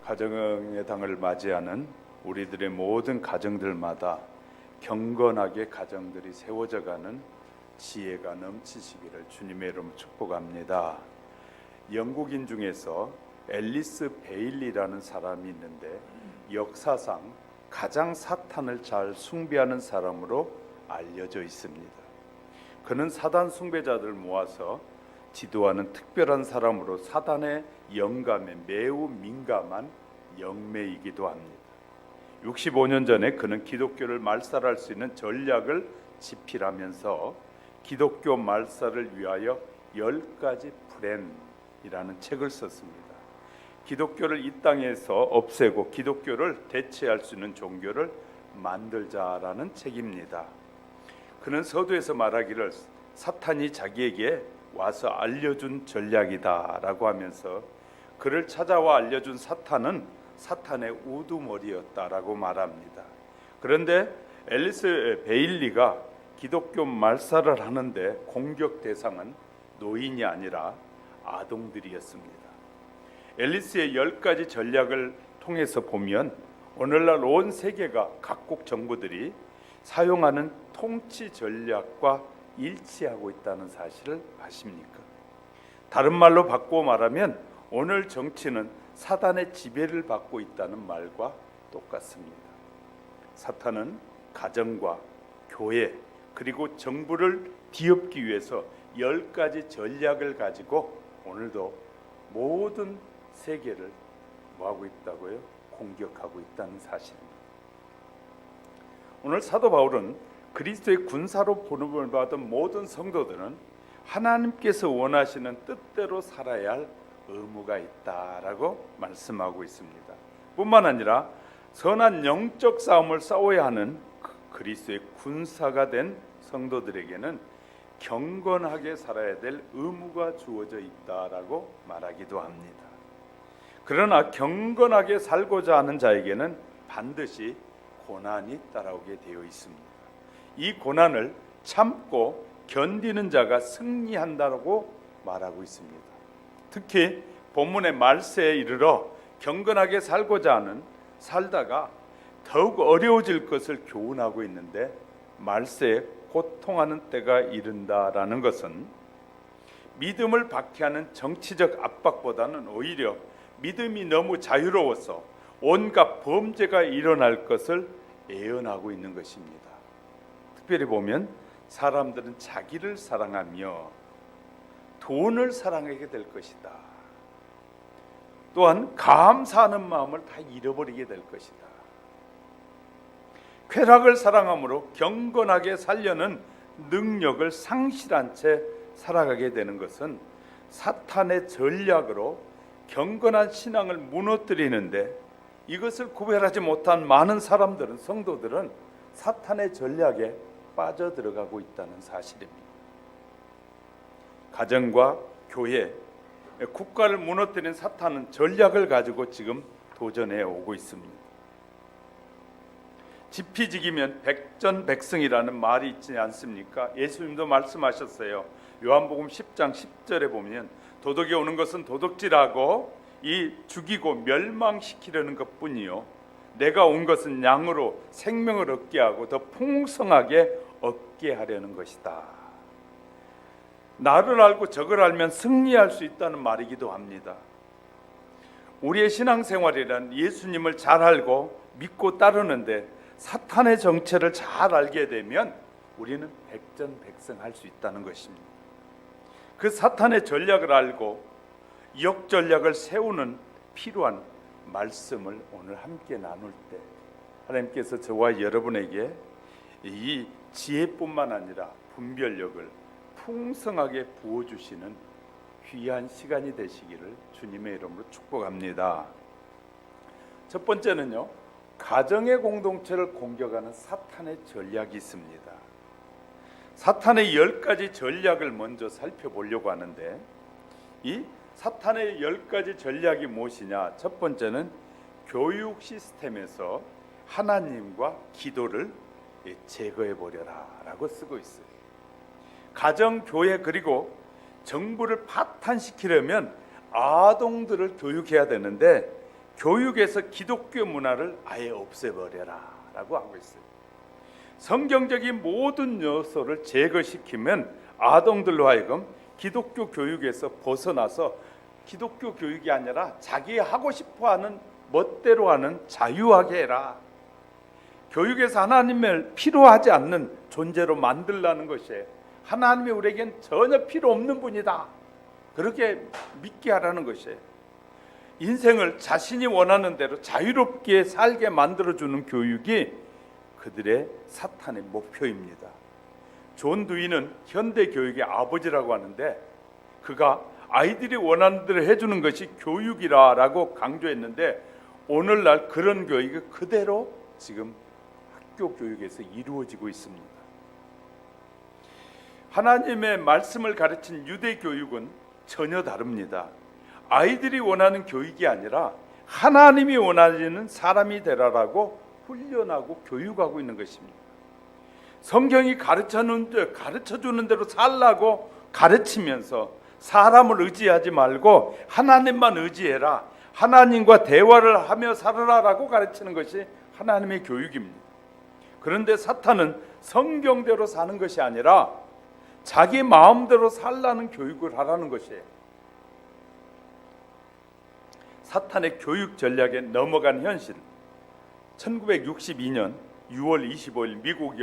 가정의 당을 맞이하는 우리들의 모든 가정들마다 경건하게 가정들이 세워져가는 지혜가 넘치시기를 주님의 이름으로 축복합니다. 영국인 중에서 앨리스 베일리라는 사람이 있는데 역사상 가장 사탄을 잘 숭배하는 사람으로 알려져 있습니다. 그는 사단 숭배자들을 모아서 지도하는 특별한 사람으로 사단의 영감에 매우 민감한 영매이기도 합니다. 65년 전에 그는 기독교를 말살할 수 있는 전략을 집필하면서 기독교 말살을 위하여 10가지 플랜이라는 책을 썼습니다. 기독교를 이 땅에서 없애고 기독교를 대체할 수 있는 종교를 만들자라는 책입니다. 그는 서두에서 말하기를 사탄이 자기에게 와서 알려준 전략이다라고 하면서 그를 찾아와 알려준 사탄은 사탄의 우두머리였다라고 말합니다. 그런데 앨리스 베일리가 기독교 말살을 하는데 공격 대상은 노인이 아니라 아동들이었습니다. 앨리스의 10가지 전략을 통해서 보면 오늘날 온 세계가 각국 정부들이 사용하는 통치 전략과 일치하고 있다는 사실을 아십니까? 다른 말로 바꾸어 말하면 오늘 정치는 사단의 지배를 받고 있다는 말과 똑같습니다. 사탄은 가정과 교회 그리고 정부를 뒤엎기 위해서 10가지 전략을 가지고 오늘도 모든 세계를 뭐하고 있다고요? 공격하고 있다는 사실입니다. 오늘 사도 바울은 그리스도의 군사로 부름을 받은 모든 성도들은 하나님께서 원하시는 뜻대로 살아야 할 의무가 있다라고 말씀하고 있습니다. 뿐만 아니라 선한 영적 싸움을 싸워야 하는 그리스도의 군사가 된 성도들에게는 경건하게 살아야 될 의무가 주어져 있다라고 말하기도 합니다. 그러나 경건하게 살고자 하는 자에게는 반드시 고난이 따라오게 되어 있습니다. 이 고난을 참고 견디는 자가 승리한다고 말하고 있습니다. 특히 본문의 말세에 이르러 경건하게 살고자 하는 살다가 더욱 어려워질 것을 교훈하고 있는데 말세에 고통하는 때가 이른다라는 것은 믿음을 박해하는 정치적 압박보다는 오히려 믿음이 너무 자유로워서 온갖 범죄가 일어날 것을 예언하고 있는 것입니다. 특별히 보면 사람들은 자기를 사랑하며 돈을 사랑하게 될 것이다. 또한 감사하는 마음을 다 잃어버리게 될 것이다. 쾌락을 사랑함으로 경건하게 살려는 능력을 상실한 채 살아가게 되는 것은 사탄의 전략으로 경건한 신앙을 무너뜨리는데 이것을 구별하지 못한 많은 사람들은 성도들은 사탄의 전략에 빠져들어가고 있다는 사실입니다. 가정과 교회, 국가를 무너뜨린 사탄은 전략을 가지고 지금 도전해 오고 있습니다. 지피지기면 백전백승이라는 말이 있지 않습니까? 예수님도 말씀하셨어요. 요한복음 10장 10절에 보면 도덕이 오는 것은 도둑질하고 이 죽이고 멸망시키려는 것뿐이요 내가 온 것은 양으로 생명을 얻게 하고 더 풍성하게 얻게 하려는 것이다. 나를 알고 적을 알면 승리할 수 있다는 말이기도 합니다. 우리의 신앙생활이란 예수님을 잘 알고 믿고 따르는데 사탄의 정체를 잘 알게 되면 우리는 백전백승할 수 있다는 것입니다. 그 사탄의 전략을 알고 역전략을 세우는 필요한 말씀을 오늘 함께 나눌 때 하나님께서 저와 여러분에게 이 지혜뿐만 아니라 분별력을 풍성하게 부어주시는 귀한 시간이 되시기를 주님의 이름으로 축복합니다. 첫 번째는요, 가정의 공동체를 공격하는 사탄의 전략이 있습니다. 사탄의 10가지 전략을 먼저 살펴보려고 하는데 이 사탄의 10가지 전략이 무엇이냐? 첫 번째는 교육 시스템에서 하나님과 기도를 제거해 버려라 라고 쓰고 있어요. 가정, 교회 그리고 정부를 파탄시키려면 아동들을 교육해야 되는데 교육에서 기독교 문화를 아예 없애버려라 라고 하고 있어요. 성경적인 모든 요소를 제거시키면 아동들로 하여금 기독교 교육에서 벗어나서 기독교 교육이 아니라 자기 하고 싶어하는 멋대로 하는 자유하게 해라. 교육에서 하나님을 필요하지 않는 존재로 만들라는 것이에요. 하나님이 우리에겐 전혀 필요 없는 분이다. 그렇게 믿게 하라는 것이에요. 인생을 자신이 원하는 대로 자유롭게 살게 만들어주는 교육이 그들의 사탄의 목표입니다. 존 두이는 현대 교육의 아버지라고 하는데 그가 아이들이 원하는 대로 해주는 것이 교육이라고 강조했는데 오늘날 그런 교육이 그대로 지금 학교 교육에서 이루어지고 있습니다. 하나님의 말씀을 가르친 유대 교육은 전혀 다릅니다. 아이들이 원하는 교육이 아니라 하나님이 원하시는 사람이 되라라고 훈련하고 교육하고 있는 것입니다. 성경이 가르쳐주는 대로 살라고 가르치면서 사람을 의지하지 말고 하나님만 의지해라, 하나님과 대화를 하며 살아라라고 가르치는 것이 하나님의 교육입니다. 그런데 사탄은 성경대로 사는 것이 아니라 자기 마음대로 살라는 교육을 하라는 것이에요. 사탄의 교육 전략에 넘어간 현실. 1962년 6월 25일 미국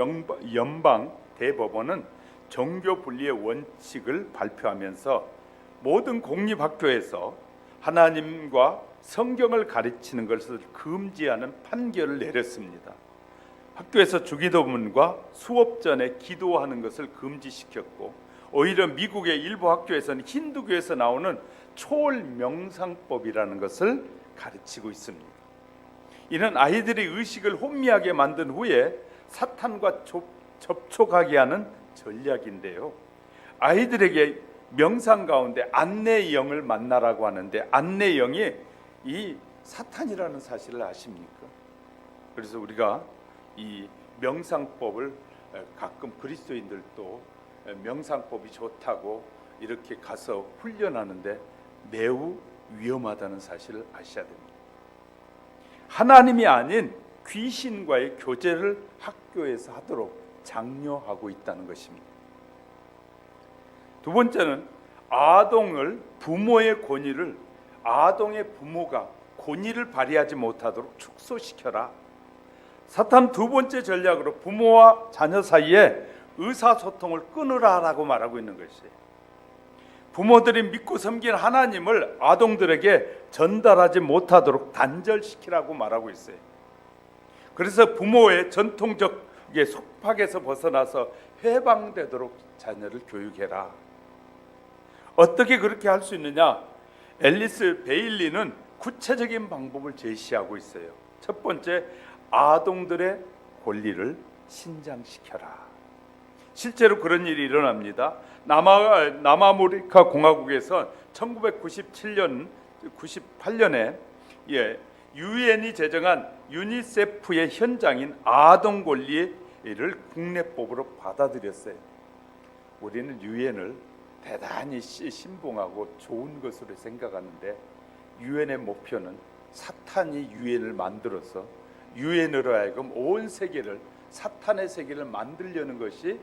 연방 대법원은 종교 분리의 원칙을 발표하면서 모든 공립학교에서 하나님과 성경을 가르치는 것을 금지하는 판결을 내렸습니다. 학교에서 주기도문과 수업 전에 기도하는 것을 금지시켰고 오히려 미국의 일부 학교에서는 힌두교에서 나오는 초월 명상법이라는 것을 가르치고 있습니다. 이는 아이들의 의식을 혼미하게 만든 후에 사탄과 접촉하게 하는 전략인데요. 아이들에게 명상 가운데 안내의 영을 만나라고 하는데 안내의 영이 이 사탄이라는 사실을 아십니까? 그래서 우리가 이 명상법을 가끔 그리스도인들도 명상법이 좋다고 이렇게 가서 훈련하는데 매우 위험하다는 사실을 아셔야 됩니다. 하나님이 아닌 귀신과의 교제를 학교에서 하도록 장려하고 있다는 것입니다. 두 번째는 아동의 부모가 권위를 발휘하지 못하도록 축소시켜라. 사탄 두 번째 전략으로 부모와 자녀 사이에 의사소통을 끊으라라고 말하고 있는 것이에요. 부모들이 믿고 섬기는 하나님을 아동들에게 전달하지 못하도록 단절시키라고 말하고 있어요. 그래서 부모의 전통적 속박에서 벗어나서 해방되도록 자녀를 교육해라. 어떻게 그렇게 할 수 있느냐? 앨리스 베일리는 구체적인 방법을 제시하고 있어요. 첫 번째, 아동들의 권리를 신장시켜라. 실제로 그런 일이 일어납니다. 남아메리카 공화국에서 1998년에 유엔이 제정한 유니세프의 현장인 아동 권리를 국내법으로 받아들였어요. 우리는 유엔을 대단히 신봉하고 좋은 것으로 생각하는데 유엔의 목표는 사탄이 유엔을 만들어서 유엔으로 하여금 온 세계를 사탄의 세계를 만들려는 것이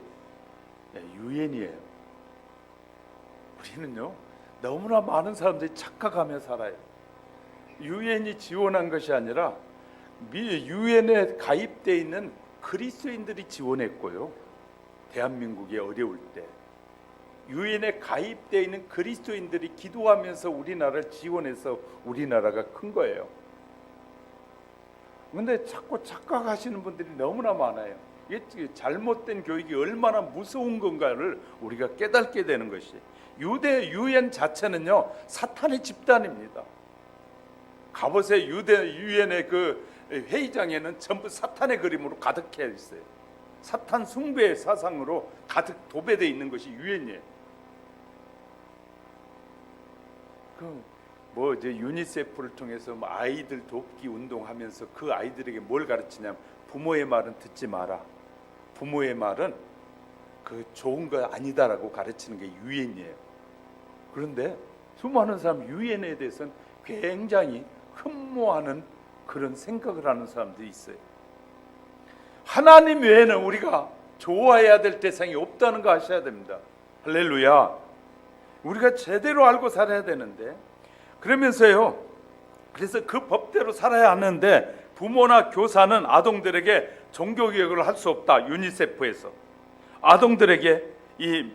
유엔이에요. 우리는요 너무나 많은 사람들이 착각하며 살아요. 유엔이 지원한 것이 아니라 유엔에 가입되어 있는 그리스도인들이 지원했고요. 대한민국이 어려울 때 유엔에 가입되어 있는 그리스도인들이 기도하면서 우리나라를 지원해서 우리나라가 큰 거예요. 그런데 자꾸 착각하시는 분들이 너무나 많아요. 이게 잘못된 교육이 얼마나 무서운 건가를 우리가 깨닫게 되는 것이. 유엔 자체는요 사탄의 집단입니다. 가보세요. 유엔의 그 회의장에는 전부 사탄의 그림으로 가득해 있어요. 사탄 숭배의 사상으로 가득 도배되어 있는 것이 유엔이에요. 뭐 이제 유니세프를 통해서 뭐 아이들 돕기 운동하면서 그 아이들에게 뭘 가르치냐면 부모의 말은 듣지 마라. 부모의 말은 그 좋은 거 아니다라고 가르치는 게 유엔이에요. 그런데 수많은 사람 유엔에 대해서는 굉장히 흠모하는 그런 생각을 하는 사람들이 있어요. 하나님 외에는 우리가 좋아해야 될 대상이 없다는 거 아셔야 됩니다. 할렐루야. 우리가 제대로 알고 살아야 되는데, 그러면서요, 그래서 그 법대로 살아야 하는데 부모나 교사는 아동들에게 종교교육을 할 수 없다. 유니세프에서 아동들에게 이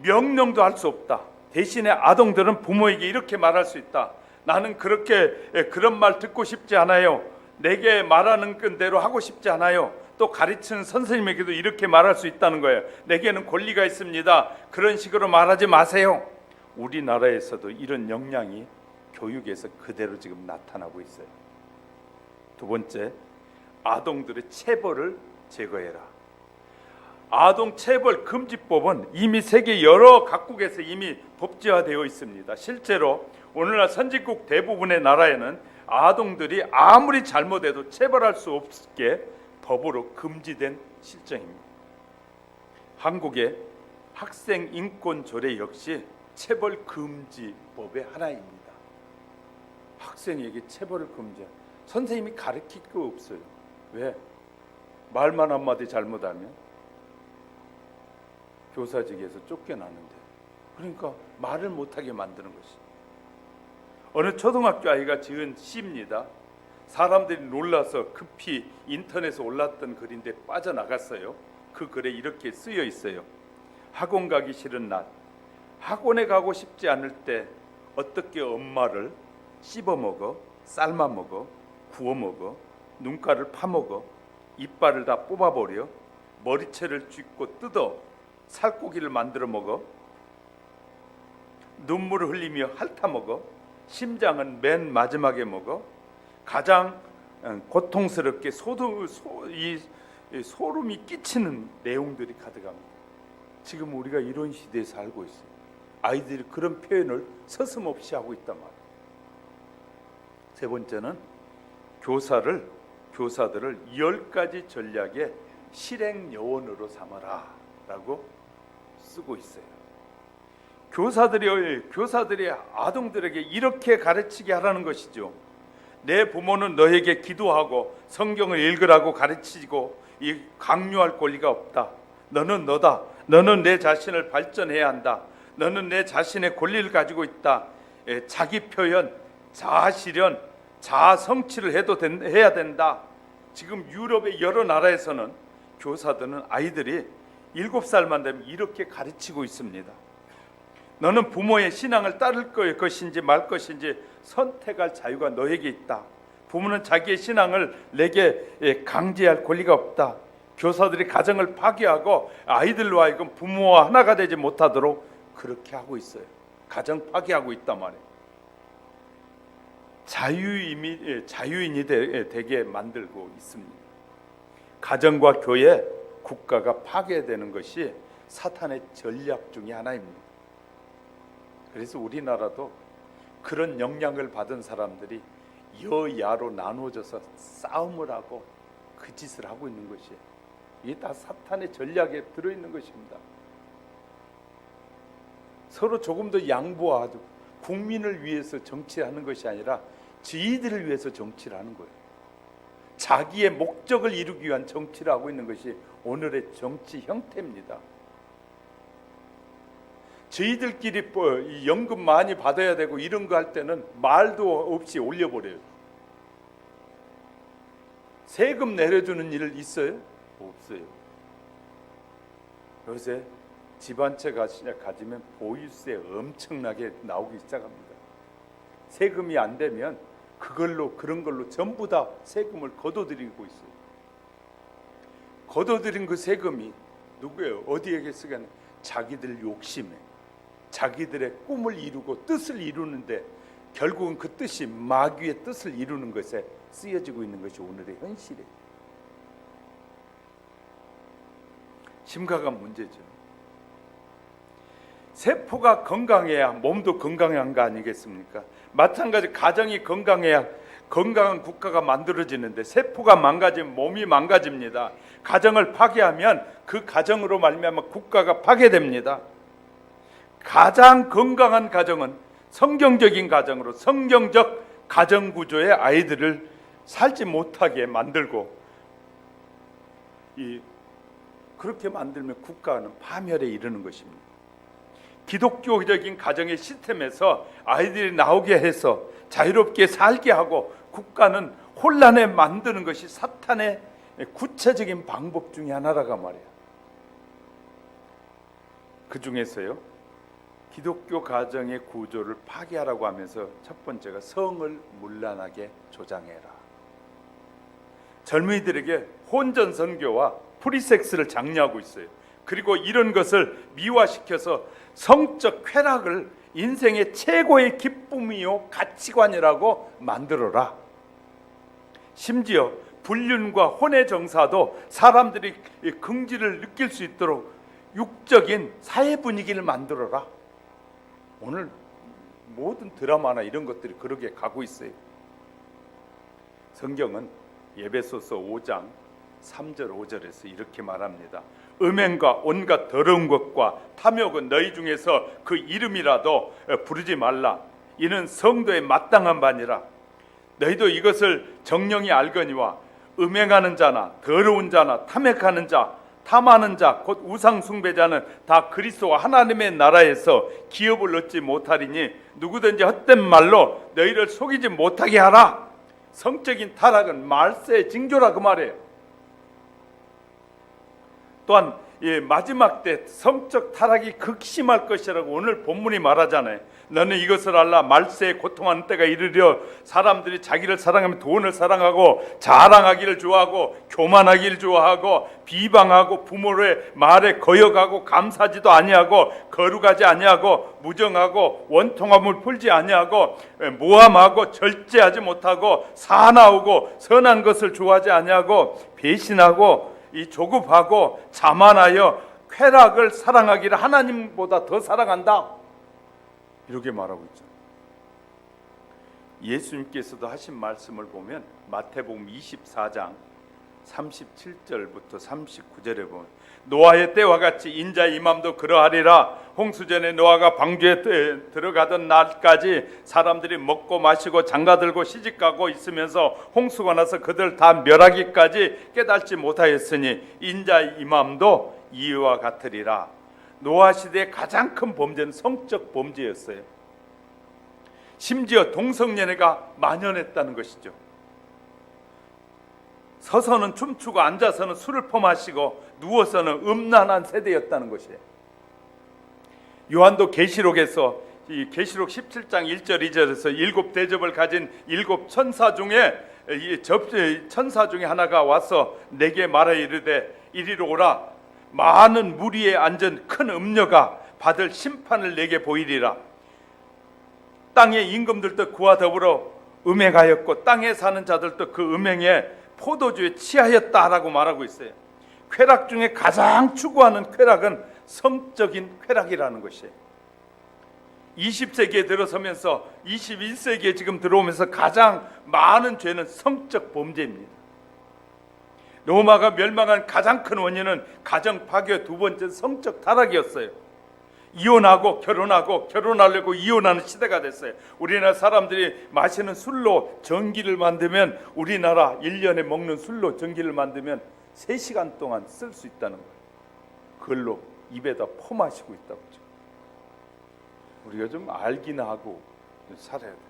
명령도 할 수 없다. 대신에 아동들은 부모에게 이렇게 말할 수 있다. 나는 그런 말 듣고 싶지 않아요. 내게 말하는 대로 하고 싶지 않아요. 또 가르치는 선생님에게도 이렇게 말할 수 있다는 거예요. 내게는 권리가 있습니다. 그런 식으로 말하지 마세요. 우리나라에서도 이런 역량이 교육에서 그대로 지금 나타나고 있어요. 두 번째, 아동들의 체벌을 제거해라. 아동 체벌 금지법은 이미 세계 여러 각국에서 이미 법제화되어 있습니다. 실제로 오늘날 선진국 대부분의 나라에는 아동들이 아무리 잘못해도 체벌할 수 없게 법으로 금지된 실정입니다. 한국의 학생 인권 조례 역시 체벌 금지법의 하나입니다. 학생에게 체벌을 금지해. 선생님이 가르칠 거 없어요. 왜? 말만 한마디 잘못하면 교사직에서 쫓겨나는데, 그러니까 말을 못하게 만드는 것이. 어느 초등학교 아이가 지은 시입니다. 사람들이 놀라서 급히 인터넷에 올랐던 글인데 빠져나갔어요. 그 글에 이렇게 쓰여 있어요. 학원 가기 싫은 날, 학원에 가고 싶지 않을 때 어떻게 엄마를 씹어 먹어, 삶아 먹어, 구워 먹어, 눈가를 파먹어, 이빨을 다 뽑아버려, 머리채를 쥐고 뜯어 살코기를 만들어 먹어, 눈물을 흘리며 핥아 먹어, 심장은 맨 마지막에 먹어, 가장 고통스럽게 소름이 끼치는 내용들이 가득합니다. 지금 우리가 이런 시대에 살고 있어요. 아이들이 그런 표현을 서슴없이 하고 있단 말이에요. 세 번째는 교사들을 10가지 전략의 실행 요원으로 삼아라 라고 쓰고 있어요. 교사들이 아동들에게 이렇게 가르치게 하라는 것이죠. 내 부모는 너에게 기도하고 성경을 읽으라고 가르치고 강요할 권리가 없다. 너는 너다. 너는 내 자신을 발전해야 한다. 너는 내 자신의 권리를 가지고 있다. 자기 표현, 자아 실현, 자아 성취를 해야 된다. 지금 유럽의 여러 나라에서는 교사들은 아이들이 7살만 되면 이렇게 가르치고 있습니다. 너는 부모의 신앙을 따를 것인지 말 것인지 선택할 자유가 너에게 있다. 부모는 자기의 신앙을 내게 강제할 권리가 없다. 교사들이 가정을 파괴하고 아이들로 하여금 부모와 하나가 되지 못하도록 그렇게 하고 있어요. 가정 파괴하고 있단 말이에요. 자유인이 되게 만들고 있습니다. 가정과 교회, 국가가 파괴되는 것이 사탄의 전략 중에 하나입니다. 그래서 우리나라도 그런 영향을 받은 사람들이 여야로 나누어져서 싸움을 하고 그 짓을 하고 있는 것이에요. 이게 다 사탄의 전략에 들어있는 것입니다. 서로 조금 더 양보하고 국민을 위해서 정치하는 것이 아니라 저희들을 위해서 정치를 하는 거예요. 자기의 목적을 이루기 위한 정치를 하고 있는 것이 오늘의 정치 형태입니다. 저희들끼리 연금 많이 받아야 되고 이런 거 할 때는 말도 없이 올려버려요. 세금 내려주는 일 있어요? 없어요. 요새 집 한 채 가지면 보유세 엄청나게 나오기 시작합니다. 세금이 안 되면 그런 걸로 전부 다 세금을 걷어들이고 있어요. 걷어들인 그 세금이 누구예요? 어디에게 쓰겠냐? 자기들 욕심에, 자기들의 꿈을 이루고 뜻을 이루는데 결국은 그 뜻이 마귀의 뜻을 이루는 것에 쓰여지고 있는 것이 오늘의 현실이에요. 심각한 문제죠. 세포가 건강해야 몸도 건강한 거 아니겠습니까? 마찬가지 가정이 건강해야 건강한 국가가 만들어지는데 세포가 망가지면 몸이 망가집니다. 가정을 파괴하면 그 가정으로 말미암아 국가가 파괴됩니다. 가장 건강한 가정은 성경적인 가정으로 성경적 가정 구조의 아이들을 살지 못하게 만들고 그렇게 만들면 국가는 파멸에 이르는 것입니다. 기독교적인 가정의 시스템에서 아이들이 나오게 해서 자유롭게 살게 하고 국가는 혼란에 만드는 것이 사탄의 구체적인 방법 중에 하나라가 말이야. 그 중에서요, 기독교 가정의 구조를 파괴하라고 하면서 첫 번째가 성을 문란하게 조장해라. 젊은이들에게 혼전 선교와 프리섹스를 장려하고 있어요. 그리고 이런 것을 미화시켜서 성적 쾌락을 인생의 최고의 기쁨이요 가치관이라고 만들어라. 심지어 불륜과 혼의 정사도 사람들이 긍지를 느낄 수 있도록 육적인 사회 분위기를 만들어라. 오늘 모든 드라마나 이런 것들이 그렇게 가고 있어요. 성경은 에베소서 5장 3절 5절에서 이렇게 말합니다. 음행과 온갖 더러운 것과 탐욕은 너희 중에서 그 이름이라도 부르지 말라. 이는 성도의 마땅한 바니라. 너희도 이것을 정령이 알거니와 음행하는 자나 더러운 자나 탐욕하는 자 탐하는 자 곧 우상 숭배자는 다 그리스도와 하나님의 나라에서 기업을 얻지 못하리니 누구든지 헛된 말로 너희를 속이지 못하게 하라. 성적인 타락은 말세의 징조라 그 말이에요. 또한 마지막 때 성적 타락이 극심할 것이라고 오늘 본문이 말하잖아요. 너는 이것을 알라. 말세에 고통하는 때가 이르려 사람들이 자기를 사랑하며 돈을 사랑하고 자랑하기를 좋아하고 교만하기를 좋아하고 비방하고 부모의 말에 거역하고 감사하지도 아니하고 거룩하지 아니하고 무정하고 원통함을 풀지 아니하고 모함하고 절제하지 못하고 사나우고 선한 것을 좋아하지 아니하고 배신하고 이 조급하고 자만하여 쾌락을 사랑하기를 하나님보다 더 사랑한다. 이렇게 말하고 있죠. 예수님께서도 하신 말씀을 보면 마태복음 24장 37절부터 39절에 보면 노아의 때와 같이 인자의 임함도 그러하리라. 홍수전에 노아가 방주에 들어가던 날까지 사람들이 먹고 마시고 장가들고 시집가고 있으면서 홍수가 나서 그들 다 멸하기까지 깨닫지 못하였으니 인자의 임함도 이와 같으리라. 노아 시대의 가장 큰 범죄는 성적 범죄였어요. 심지어 동성연애가 만연했다는 것이죠. 서서는 춤추고 앉아서는 술을 퍼마시고 누워서는 음란한 세대였다는 것이에요. 요한도 계시록에서 이 계시록 17장 1절 2절에서 일곱 대접을 가진 일곱 천사 중에 천사 중에 하나가 와서 내게 말하 이르되 이리로 오라. 많은 무리에 앉은 큰 음녀가 받을 심판을 내게 보이리라. 땅의 임금들도 그와 더불어 음행하였고 땅에 사는 자들도 그 음행에 포도주에 취하였다라고 말하고 있어요. 쾌락 중에 가장 추구하는 쾌락은 성적인 쾌락이라는 것이에요. 20세기에 들어서면서 21세기에 지금 들어오면서 가장 많은 죄는 성적 범죄입니다. 로마가 멸망한 가장 큰 원인은 가정 파괴, 두 번째 성적 타락이었어요. 이혼하고 결혼하고 결혼하려고 이혼하는 시대가 됐어요. 우리나라 사람들이 마시는 술로 전기를 만들면 우리나라 1년에 먹는 술로 전기를 만들면 3시간 동안 쓸 수 있다는 거예요. 그걸로 입에다 퍼마시고 있다고 그러죠. 우리가 좀 알기나 하고 살아야 돼요.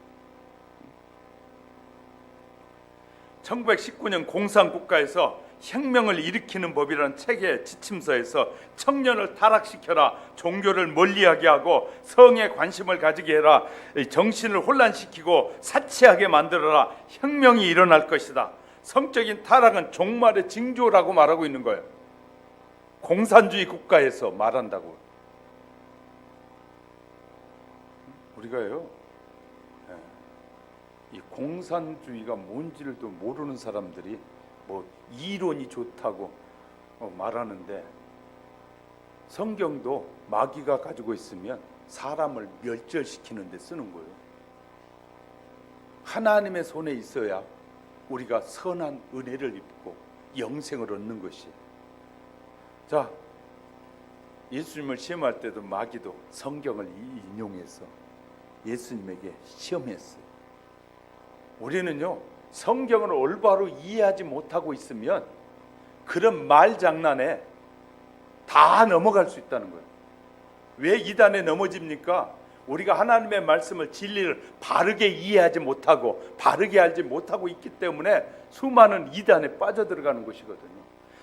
1919년 공산국가에서 혁명을 일으키는 법이라는 책의 지침서에서 청년을 타락시켜라, 종교를 멀리하게 하고 성에 관심을 가지게 해라, 정신을 혼란시키고 사치하게 만들어라, 혁명이 일어날 것이다. 성적인 타락은 종말의 징조라고 말하고 있는 거예요. 공산주의 국가에서 말한다고. 우리가요, 이 공산주의가 뭔지를 또 모르는 사람들이 뭐 이론이 좋다고 말하는데 성경도 마귀가 가지고 있으면 사람을 멸절시키는 데 쓰는 거예요. 하나님의 손에 있어야 우리가 선한 은혜를 입고 영생을 얻는 것이. 자, 예수님을 시험할 때도 마귀도 성경을 인용해서 예수님에게 시험했어요. 우리는요, 성경을 올바로 이해하지 못하고 있으면 그런 말장난에 다 넘어갈 수 있다는 거예요. 왜 이단에 넘어집니까? 우리가 하나님의 말씀을, 진리를 바르게 이해하지 못하고 바르게 알지 못하고 있기 때문에 수많은 이단에 빠져들어가는 것이거든요.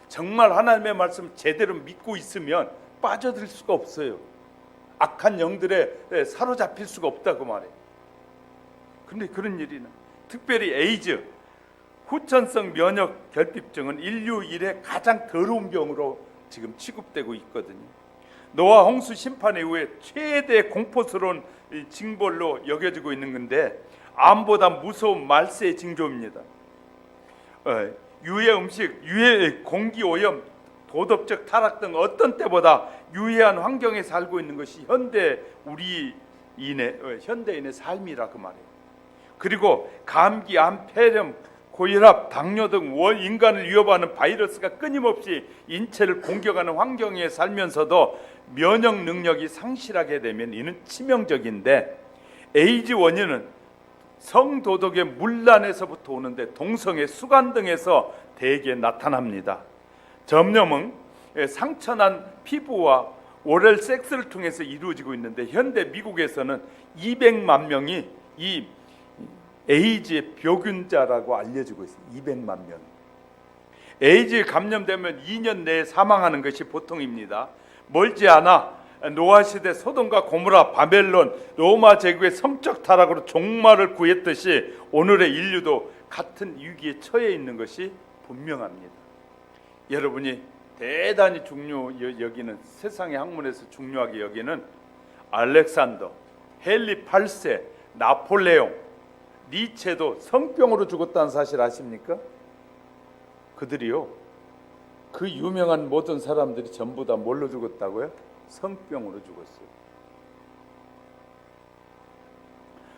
정말 하나님의 말씀 제대로 믿고 있으면 빠져들 수가 없어요. 악한 영들에 사로잡힐 수가 없다고 말해요. 근데 그런 일이나, 특별히 에이즈, 후천성 면역 결핍증은 인류 일의 가장 더러운 병으로 지금 취급되고 있거든요. 노아 홍수 심판 이후에 최대 공포스러운 징벌로 여겨지고 있는 건데, 암보다 무서운 말세의 징조입니다. 유해 음식, 유해 공기 오염, 도덕적 타락 등 어떤 때보다 유해한 환경에 살고 있는 것이 현대인의 삶이라 그 말이에요. 그리고 감기, 암, 폐렴, 고혈압, 당뇨 등 인간을 위협하는 바이러스가 끊임없이 인체를 공격하는 환경에 살면서도 면역 능력이 상실하게 되면 이는 치명적인데, 에이즈 원인은 성도덕의 문란에서부터 오는데 동성애, 수간 등에서 대개 나타납니다. 전염은 상처난 피부와 오럴 섹스를 통해서 이루어지고 있는데, 현대 미국에서는 200만 명이 이 에이즈의 병균자라고 알려지고 있어요. 200만 명. 에이즈에 감염되면 2년 내에 사망하는 것이 보통입니다. 멀지 않아 노아 시대 소돔과 고모라, 바벨론, 로마 제국의 성적 타락으로 종말을 구했듯이 오늘의 인류도 같은 위기에 처해 있는 것이 분명합니다. 여러분이 대단히 중요 여기는, 세상의 학문에서 중요하게 여기는 알렉산더, 헨리 8세, 나폴레옹, 니체도 성병으로 죽었다는 사실 아십니까? 그들이요, 그 유명한 모든 사람들이 전부 다 뭘로 죽었다고요? 성병으로 죽었어요.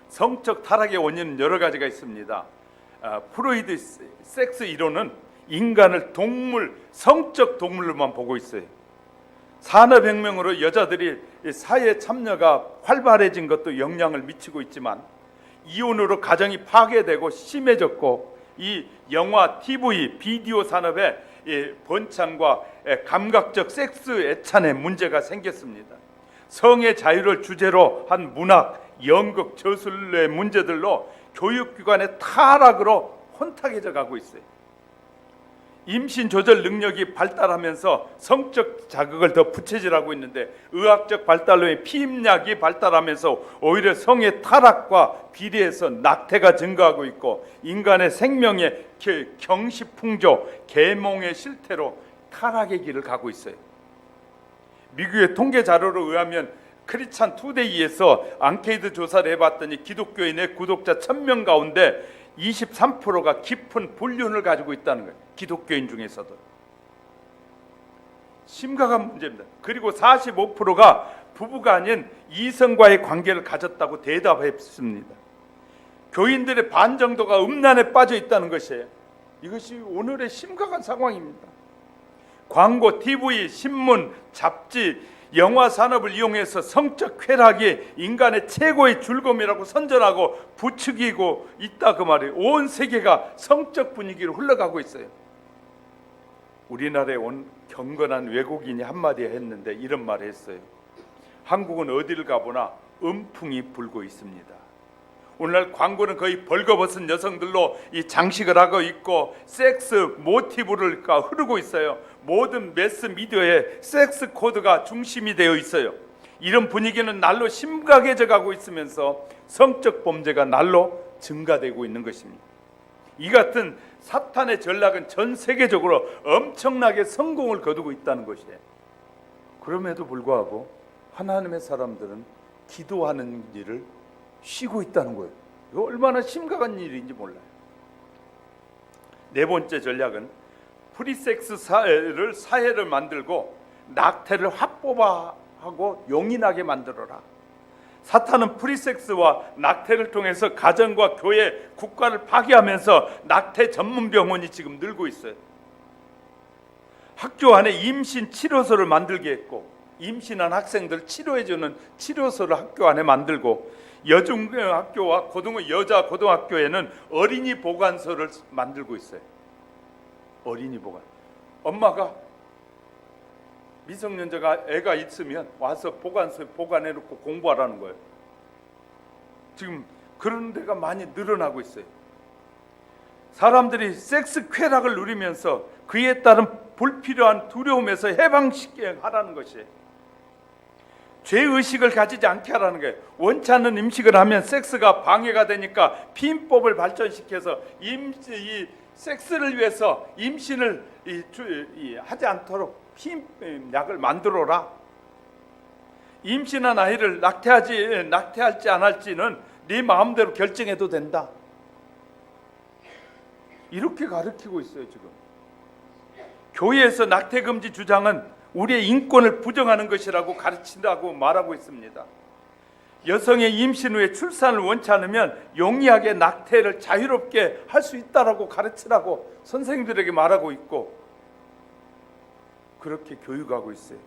성적 타락의 원인은 여러 가지가 있습니다. 프로이드 섹스 이론은 인간을 동물, 성적 동물로만 보고 있어요. 산업혁명으로 여자들이 사회 참여가 활발해진 것도 영향을 미치고 있지만, 이혼으로 가정이 파괴되고 심해졌고, 이 영화, TV, 비디오 산업의 번창과 감각적 섹스 애찬의 문제가 생겼습니다. 성의 자유를 주제로 한 문학, 연극, 저술의 문제들로 교육기관의 타락으로 혼탁해져 가고 있어요. 임신 조절 능력이 발달하면서 성적 자극을 더 부채질하고 있는데, 의학적 발달로 피임약이 발달하면서 오히려 성의 타락과 비례해서 낙태가 증가하고 있고, 인간의 생명의 경시풍조, 계몽의 실태로 타락의 길을 가고 있어요. 미국의 통계 자료로 의하면 크리스찬 투데이에서 앙케이드 조사를 해봤더니 기독교인의 구독자 1000명 가운데 23%가 깊은 불륜을 가지고 있다는 거예요. 기독교인 중에서도. 심각한 문제입니다. 그리고 45%가 부부가 아닌 이성과의 관계를 가졌다고 대답했습니다. 교인들의 반 정도가 음란에 빠져 있다는 것이에요. 이것이 오늘의 심각한 상황입니다. 광고, TV, 신문, 잡지, 영화 산업을 이용해서 성적 쾌락이 인간의 최고의 즐거움이라고 선전하고 부추기고 있다 그 말이에요. 온 세계가 성적 분위기로 흘러가고 있어요. 우리나라에 온 경건한 외국인이 한마디 했는데 이런 말을 했어요. 한국은 어디를 가보나 음풍이 불고 있습니다. 오늘날 광고는 거의 벌거벗은 여성들로 이 장식을 하고 있고, 섹스 모티브를 흐르고 있어요. 모든 매스 미디어에 섹스 코드가 중심이 되어 있어요. 이런 분위기는 날로 심각해져 가고 있으면서 성적 범죄가 날로 증가되고 있는 것입니다. 이 같은 사탄의 전략은 전 세계적으로 엄청나게 성공을 거두고 있다는 것이에요. 그럼에도 불구하고 하나님의 사람들은 기도하는 일을 쉬고 있다는 거예요. 이거 얼마나 심각한 일인지 몰라요. 네 번째 전략은 프리섹스 사회를 만들고 낙태를 합법화하고 용인하게 만들어라. 사탄은 프리섹스와 낙태를 통해서 가정과 교회, 국가를 파괴하면서 낙태 전문 병원이 지금 늘고 있어요. 학교 안에 임신 치료소를 만들게 했고, 임신한 학생들 치료해주는 치료소를 학교 안에 만들고, 여중학교와 여자 고등학교에는 어린이 보관소를 만들고 있어요. 어린이 보관. 엄마가 미성년자가 애가 있으면 와서 보관소에 보관해놓고 공부하라는 거예요. 지금 그런 데가 많이 늘어나고 있어요. 사람들이 섹스 쾌락을 누리면서 그에 따른 불필요한 두려움에서 해방시키게 하라는 것이에요. 죄의식을 가지지 않게 하라는 거예요. 원치 않는 임식을 하면 섹스가 방해가 되니까 피임법을 발전시켜서 이 섹스를 위해서 임신을 하지 않도록 피임약을 만들어라. 임신한 아이를 낙태할지 안 할지는 네 마음대로 결정해도 된다. 이렇게 가르치고 있어요. 지금 교회에서 낙태 금지 주장은 우리의 인권을 부정하는 것이라고 가르친다고 말하고 있습니다. 여성의 임신 후에 출산을 원치 않으면 용이하게 낙태를 자유롭게 할 수 있다라고 가르치라고 선생님들에게 말하고 있고, 그렇게 교육하고 있어요.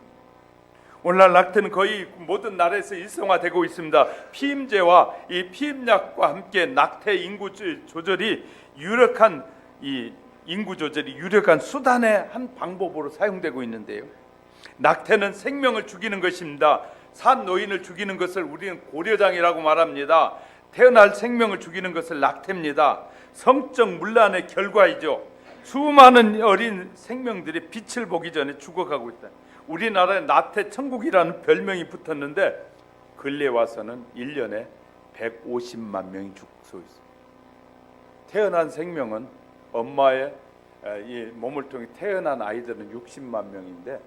오늘날 낙태는 거의 모든 나라에서 일상화되고 있습니다. 피임제와 이 피임약과 함께 낙태 인구 조절이 유력한 수단의 한 방법으로 사용되고 있는데요. 낙태는 생명을 죽이는 것입니다. 산 노인을 죽이는 것을 우리는 고려장이라고 말합니다. 태어날 생명을 죽이는 것을 낙태입니다. 성적 문란의 결과이죠. 수많은 어린 생명들이 빛을 보기 전에 죽어가고 있다. 우리나라에 낙태 천국이라는 별명이 붙었는데 근래 와서는 1년에 150만 명이 죽고 있습니다. 태어난 생명은 엄마의 이 몸을 통해 태어난 아이들은 60만 명인데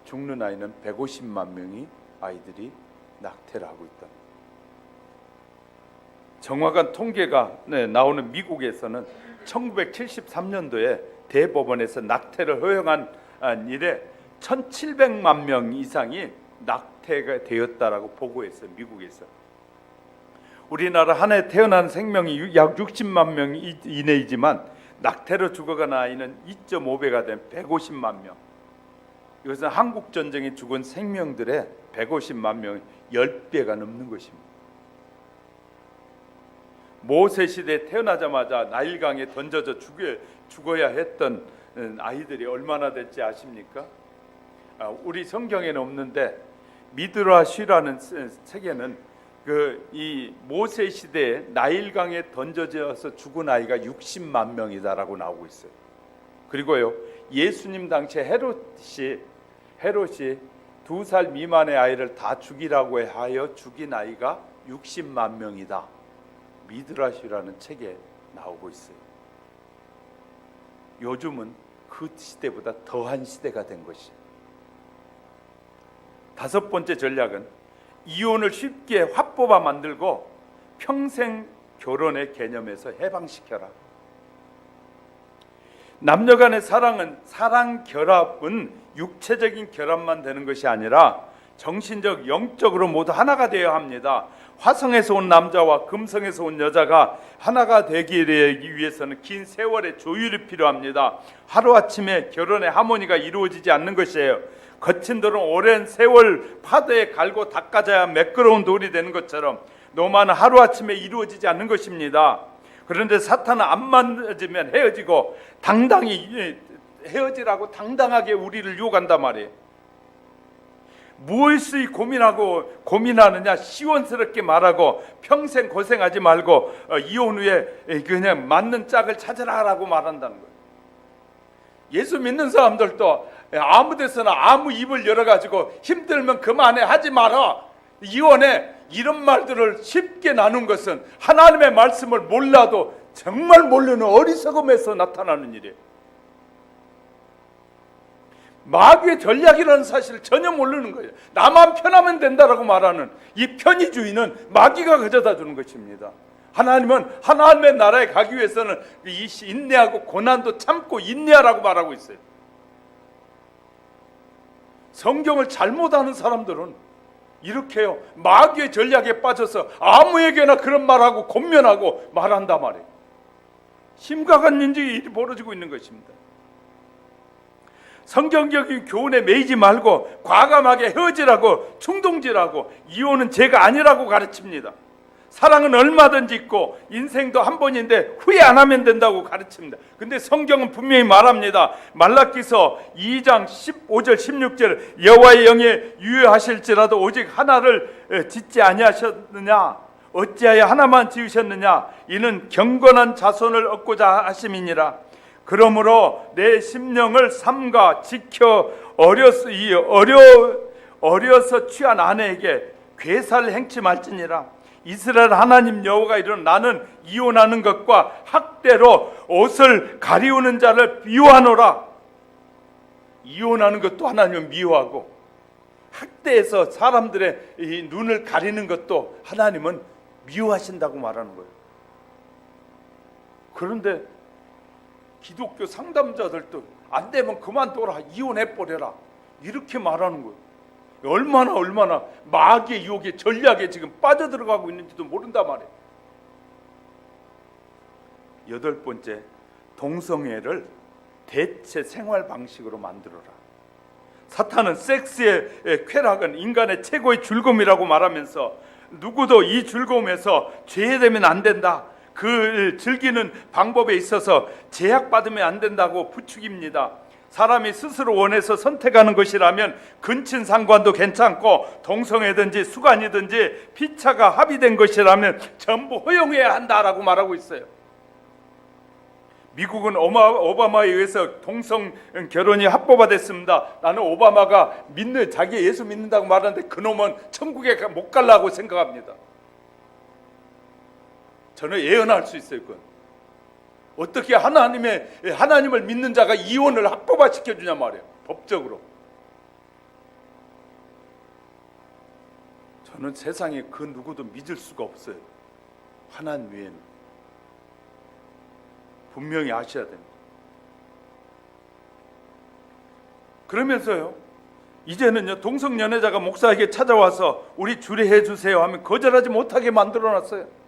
죽는 아이는 150만 명이 아이들이 낙태를 하고 있다. 정확한 통계가 나오는 미국에서는 1973년도에 대법원에서 낙태를 허용한 이래 1,700만 명 이상이 낙태가 되었다라고 보고했어요. 미국에서. 우리나라 한 해 태어난 생명이 약 60만 명 이내이지만 낙태로 죽어간 아이는 2.5배가 된 150만 명. 이것은 한국 전쟁에 죽은 생명들의 150만 명 10배가 넘는 것입니다. 모세 시대에 태어나자마자 나일강에 던져져 죽어야 했던 아이들이 얼마나 될지 아십니까? 우리 성경에는 없는데 미드라시라는 책에는 이 모세 시대에 나일강에 던져져서 죽은 아이가 60만 명이다라고 나오고 있어요. 그리고요, 예수님 당시에 헤롯이 2살 미만의 아이를 다 죽이라고 하여 죽인 아이가 60만 명이다. 미드라시라는 책에 나오고 있어요. 요즘은 그 시대보다 더한 시대가 된 것이. 다섯 번째 전략은 이혼을 쉽게 합법화 만들고 평생 결혼의 개념에서 해방시켜라. 남녀 간의 사랑 결합은 육체적인 결합만 되는 것이 아니라 정신적, 영적으로 모두 하나가 되어야 합니다. 화성에서 온 남자와 금성에서 온 여자가 하나가 되기 위해서는 긴 세월의 조율이 필요합니다. 하루아침에 결혼의 하모니가 이루어지지 않는 것이에요. 거친 돌은 오랜 세월 파도에 갈고 닦아져야 매끄러운 돌이 되는 것처럼 노마는 하루아침에 이루어지지 않는 것입니다. 그런데 사탄은 안 맞으면 헤어지고 당당히 헤어지라고 당당하게 우리를 유혹한단 말이에요. 무엇을 고민하느냐, 시원스럽게 말하고 평생 고생하지 말고 이혼 후에 그냥 맞는 짝을 찾으라고 말한다는 거예요. 예수 믿는 사람들도 아무 데서나 아무 입을 열어가지고 힘들면 그만해, 하지 마라, 이혼해, 이런 말들을 쉽게 나눈 것은 하나님의 말씀을 몰라도 정말 모르는 어리석음에서 나타나는 일이에요. 마귀의 전략이라는 사실을 전혀 모르는 거예요. 나만 편하면 된다라고 말하는 이 편의주의는 마귀가 가져다 주는 것입니다. 하나님은 하나님의 나라에 가기 위해서는 이 인내하고 고난도 참고 인내하라고 말하고 있어요. 성경을 잘못하는 사람들은 이렇게요, 마귀의 전략에 빠져서 아무에게나 그런 말하고 권면하고 말한단 말이에요. 심각한 일이 벌어지고 있는 것입니다. 성경적인 교훈에 매이지 말고 과감하게 헤어지라고, 충동질하고, 이혼은 죄가 아니라고 가르칩니다. 사랑은 얼마든지 있고 인생도 한 번인데 후회 안 하면 된다고 가르칩니다. 근데 성경은 분명히 말합니다. 말라기서 2장 15절 16절 여호와의 영에 유효하실지라도 오직 하나를 짓지 아니하셨느냐, 어찌하여 하나만 지으셨느냐, 이는 경건한 자손을 얻고자 하심이니라. 그러므로 내 심령을 삼가 지켜 어려서 취한 아내에게 괴사를 행치 말지니라. 이스라엘 하나님 여호와가 이르는 나는 이혼하는 것과 학대로 옷을 가리우는 자를 미워하노라. 이혼하는 것도 하나님은 미워하고, 학대해서 사람들의 이 눈을 가리는 것도 하나님은 미워하신다고 말하는 거예요. 그런데 기독교 상담자들도 안 되면 그만둬라, 이혼해버려라, 이렇게 말하는 거예요. 얼마나 마귀의 유혹에 전략에 지금 빠져들어가고 있는지도 모른단 말이에요. 8번째, 동성애를 대체 생활 방식으로 만들어라. 사탄은 섹스의 쾌락은 인간의 최고의 즐거움이라고 말하면서 누구도 이 즐거움에서 죄되면 안 된다, 그 즐기는 방법에 있어서 제약받으면 안 된다고 부추깁니다. 사람이 스스로 원해서 선택하는 것이라면 근친상관도 괜찮고, 동성애든지 수관이든지 피차가 합의된 것이라면 전부 허용해야 한다라고 말하고 있어요. 미국은 오바마에 의해서 동성 결혼이 합법화됐습니다. 나는 오바마가 자기 예수 믿는다고 말하는데 그놈은 천국에 못 가려고 생각합니다. 저는 예언할 수 있어요. 그건 어떻게 하나님을 믿는 자가 이혼을 합법화 시켜주냐 말이에요, 법적으로. 저는 세상에 그 누구도 믿을 수가 없어요. 하나님 외에는. 분명히 아셔야 됩니다. 그러면서요, 이제는요, 동성연애자가 목사에게 찾아와서 우리 주례해 주세요 하면 거절하지 못하게 만들어놨어요.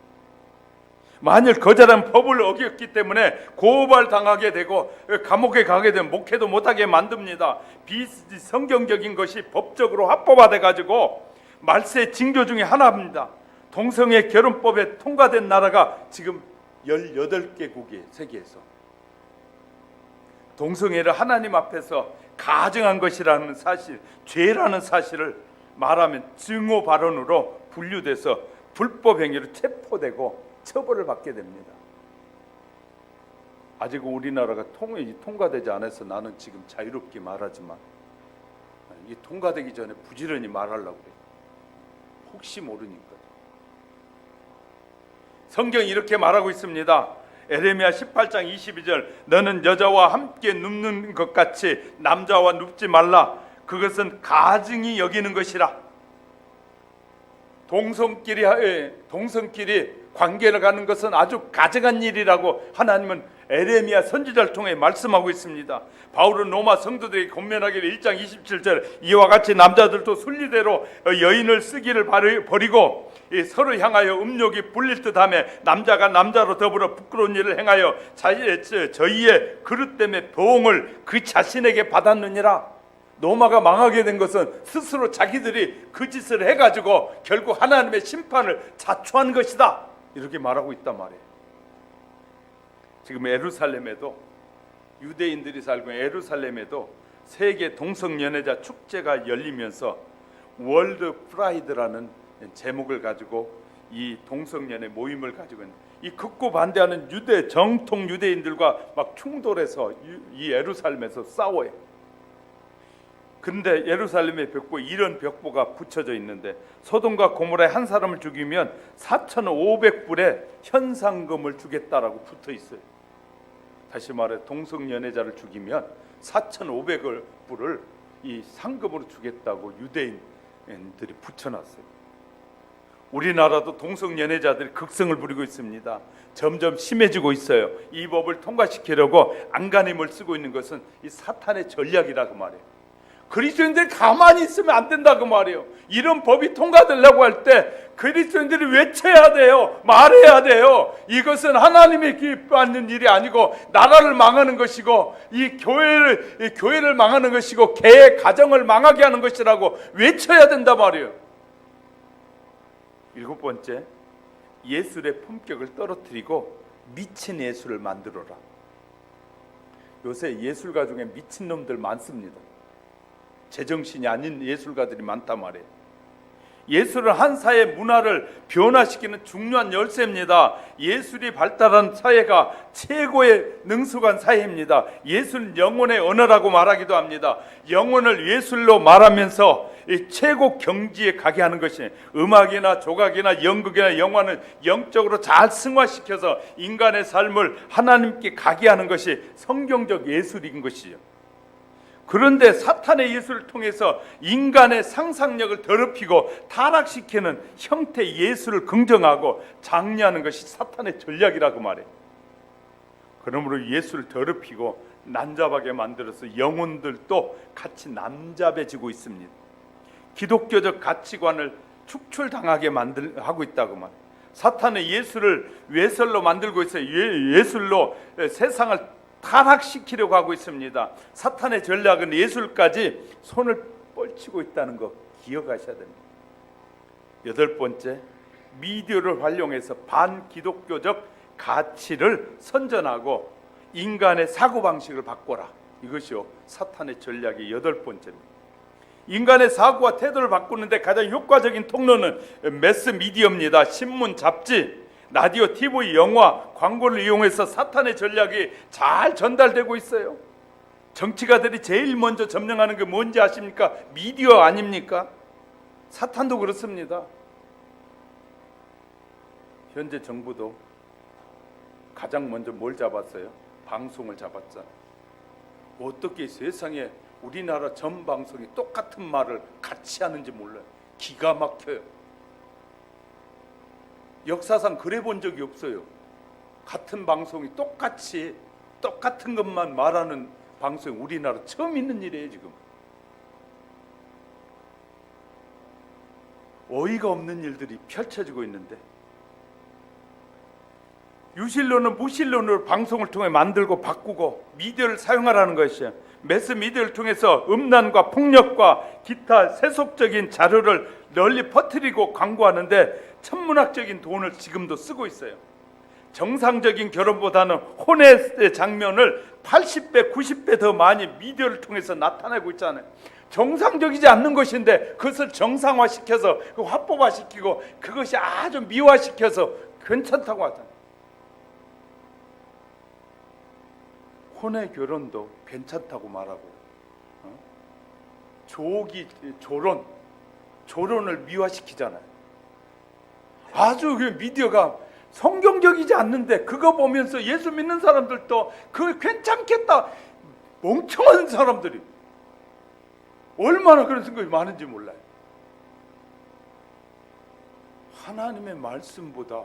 만일 거절하면 법을 어겼기 때문에 고발당하게 되고 감옥에 가게 되면 목회도 못하게 만듭니다. 비성경적인 것이 법적으로 합법화돼 가지고 말세 징조 중에 하나입니다. 동성애 결혼법에 통과된 나라가 지금 18개국이에요, 세계에서. 동성애를 하나님 앞에서 가증한 것이라는 사실, 죄라는 사실을 말하면 증오 발언으로 분류돼서 불법 행위로 체포되고 처벌을 받게 됩니다. 아직 우리나라가 통과되지 않아서 나는 지금 자유롭게 말하지만, 이 통과되기 전에 부지런히 말하려고 그래요. 혹시 모르니까. 성경이 이렇게 말하고 있습니다. 에레미야 18장 22절 너는 여자와 함께 눕는 것 같이 남자와 눕지 말라. 그것은 가증히 여기는 것이라. 동성끼리 관계를 갖는 것은 아주 가증한 일이라고 하나님은 에레미야 선지자를 통해 말씀하고 있습니다. 바울은 로마 성도들에게 권면하기를 1장 27절 이와 같이 남자들도 순리대로 여인을 쓰기를 버리고 서로 향하여 음욕이 불릴 듯하며 남자가 남자로 더불어 부끄러운 일을 행하여 저희의 그릇 때문에 보응을 그 자신에게 받았느니라. 로마가 망하게 된 것은 스스로 자기들이 그 짓을 해가지고 결국 하나님의 심판을 자초한 것이다, 이렇게 말하고 있단 말이에요. 지금 예루살렘에도, 유대인들이 살고 있는 예루살렘에도 세계 동성연애자 축제가 열리면서 월드 프라이드라는 제목을 가지고 이 동성연애 모임을 가지고 있는, 이 극구 반대하는 정통 유대인들과 막 충돌해서 이 예루살렘에서 싸워요. 근데 예루살렘의 벽보에 이런 벽보가 붙여져 있는데, 소돔과 고모라의 한 사람을 죽이면 4,500불의 현상금을 주겠다라고 붙어 있어요. 다시 말해, 동성연애자를 죽이면 4,500불을 이 상금으로 주겠다고 유대인들이 붙여놨어요. 우리나라도 동성연애자들이 극성을 부리고 있습니다. 점점 심해지고 있어요. 이 법을 통과시키려고 안간힘을 쓰고 있는 것은 이 사탄의 전략이라고 말해요. 그리스도인들이 가만히 있으면 안 된다 그 말이에요. 이런 법이 통과되려고 할 때 그리스도인들이 외쳐야 돼요. 말해야 돼요. 이것은 하나님의 기뻐하는 일이 아니고 나라를 망하는 것이고 이 교회를 망하는 것이고 개의 가정을 망하게 하는 것이라고 외쳐야 된다 말이에요. 7번째, 예술의 품격을 떨어뜨리고 미친 예술을 만들어라. 요새 예술가 중에 미친놈들 많습니다. 제정신이 아닌 예술가들이 많단 말이에요. 예술은 한 사회의 문화를 변화시키는 중요한 열쇠입니다. 예술이 발달한 사회가 최고의 능숙한 사회입니다. 예술은 영혼의 언어라고 말하기도 합니다. 영혼을 예술로 말하면서 최고 경지에 가게 하는 것이 음악이나 조각이나 연극이나 영화는 영적으로 잘 승화시켜서 인간의 삶을 하나님께 가게 하는 것이 성경적 예술인 것이죠. 그런데 사탄의 예술을 통해서 인간의 상상력을 더럽히고 타락시키는 형태 예술을 긍정하고 장려하는 것이 사탄의 전략이라고 말해요. 그러므로 예술을 더럽히고 난잡하게 만들어서 영혼들도 같이 난잡해지고 있습니다. 기독교적 가치관을 축출당하게 하고 있다고 말해요. 사탄의 예술을 외설로 만들고 있어요. 예술로 세상을 타락시키려고 하고 있습니다. 사탄의 전략은 예술까지 손을 뻗치고 있다는 거 기억하셔야 됩니다. 8번째, 미디어를 활용해서 반기독교적 가치를 선전하고 인간의 사고방식을 바꿔라. 이것이요 사탄의 전략의 8번째입니다. 인간의 사고와 태도를 바꾸는데 가장 효과적인 통로는 매스미디어입니다. 신문, 잡지, 라디오, TV, 영화, 광고를 이용해서 사탄의 전략이 잘 전달되고 있어요. 정치가들이 제일 먼저 점령하는 게 뭔지 아십니까? 미디어 아닙니까? 사탄도 그렇습니다. 현재 정부도 가장 먼저 뭘 잡았어요? 방송을 잡았잖아요. 어떻게 세상에 우리나라 전 방송이 똑같은 말을 같이 하는지 몰라요. 기가 막혀요. 역사상 그래 본 적이 없어요. 같은 방송이 똑같은 것만 말하는 방송이 우리나라 처음 있는 일이에요. 지금 어이가 없는 일들이 펼쳐지고 있는데 유실론은 무실론으로 방송을 통해 만들고 바꾸고 미디어를 사용하라는 것이에요. 매스미디어를 통해서 음란과 폭력과 기타 세속적인 자료를 널리 퍼뜨리고 광고하는데 천문학적인 돈을 지금도 쓰고 있어요. 정상적인 결혼보다는 혼의 장면을 80배, 90배 더 많이 미디어를 통해서 나타내고 있잖아요. 정상적이지 않는 것인데 그것을 정상화시켜서 화법화시키고 그것이 아주 미화시켜서 괜찮다고 하잖아요. 혼의 결혼도 괜찮다고 말하고 조론을 미화시키잖아요. 아주 그 미디어가 성경적이지 않는데 그거 보면서 예수 믿는 사람들도 그거 괜찮겠다. 멍청한 사람들이 얼마나 그런 생각이 많은지 몰라요. 하나님의 말씀보다